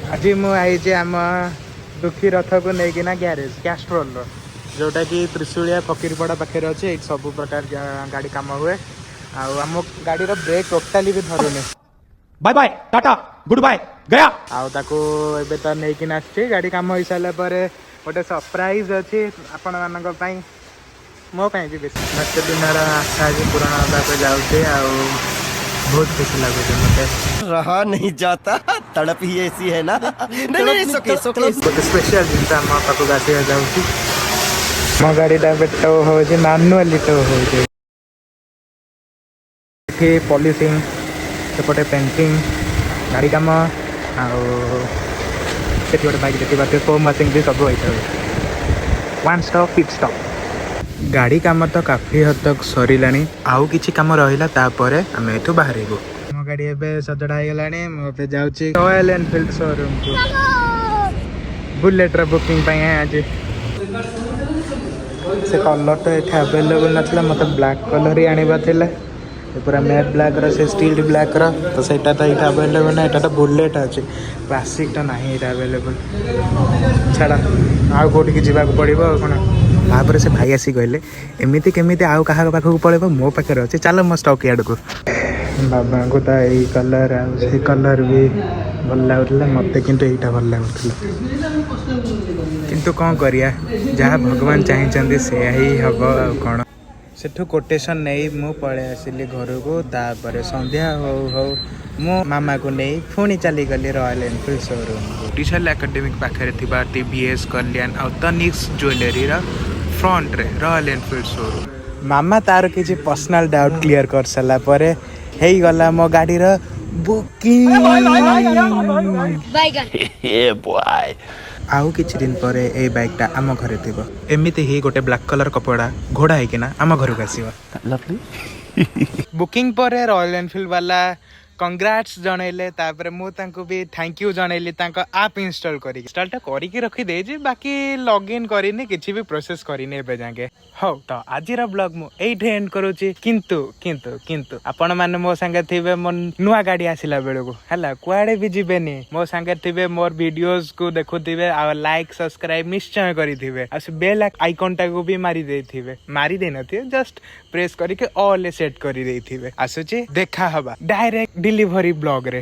आज मुझे आम दुखी रथ को लेकिना ग्यारेज कैस्ट्रोल जोटा कि त्रिशूलिया फकीरपड़ा पाखे अच्छे सब प्रकार गाड़ी कम हुए आम गाड़ी ब्रेक टोटाली भी धरुनी। Bye bye tata good bye गया आबे तो नहीं आसची गाड़ी कम हो सारा गोटे सरप्राइज अच्छी आपण मान मो भी बेस मत दिन आशा आज पूरण होगा जाऊे बहुत खुशी लगुच मत रहा नहीं जाता तड़प ही ऐसी है ना गोटे स्पेशल जिन आम पाखक आसा जाऊँ मो गाड़ीटा टो हो मानुआली टो हो पॉलिशिंग सेपटे पेंटिंग गाड़ी कम आठ गोटे बाइक देखिए फोम वाशिंग भी सब होता है वन स्टॉप पिट स्टॉप गाड़ी काम तो काफी हद तक सरिला आउ किछि काम रहिला तापरे आमे एठु बाहरिबो मो गाड़ी एबे सजडा हो गलानी मो पे जाउची रॉयल एनफील्ड शोरूम को बुलेट रा बुकिंग पई है आज से कलर तो एठे अवेलेबल नथला मते ब्लैक कलर ही आनिबा थिला पूरा मैट ब्लैक रा से स्टील ब्लैक रा तो सेटा तो एठे अवेलेबल ना एटा तो बुलेट अछि क्लासिक तो नाही एटा अवेलेबल छाड़ा आउ कोठी की जीवा को पड़िबो कोन तापर से भाई आसी कहले एमती केमी आउ क्या पाखक पड़े मो पाखे अच्छे चल मो स्टॉक यार्ड को बाबा को तो यही कलर से कलर भी भल लगुला मत कि यहाँ भल लगुला किंतु कौन करिया जहाँ भगवान चाहते से ही हम कौन सेठू कोटेशन नहीं मु पड़े आसिली घर को तापर संध्या हो मो मामा को नहीं पुणी चली गली royal Enfield showroom teacher academic पाखे टीवीएस कल्याण और तनिक्स ज्वेलरी फ्रंट रे रॉयल एनफील्ड शोरूम मामा तार किसी पर्सनल डाउट क्लियर कर सारा पर हो गला मो गाड़ी बुकिंग आउ किछि दिन पर ए बाइकटा आम घरे थिबो एमिति ही गोटे ब्लैक कलर कपड़ा घोड़ा है कि ना आम घर को आसीबो बुकिंग पर रॉयल एनफील्ड वाला कंग्राट्स जनइले तापर मु तांको भी थैंक यू जनइली तांको ऐप इंस्टॉल करी इंस्टॉलटा करिके रखी दे जे बाकी लॉगिन करिने किछि भी प्रोसेस करिने एबे जाके हो तो आजिरा ब्लॉग मु एठे एंड करूची किंतु किंतु किंतु आपण माने मो संगे थिबे मो नुआ गाड़ी आसिला बेले को हला कुआडे भी जिबेनी मो संगे थिबे मोर वीडियोस को देखुथिबे आ लाइक सब्सक्राइब निश्चय करिथिबे आ बेल आइकनटा को भी मारी देथिबे मारी दे नथिबे जस्ट प्रेस करके ऑल सेट करी देथिबे आसुची देखा हबा डायरेक्ट डिलीवरी ब्लॉग रे।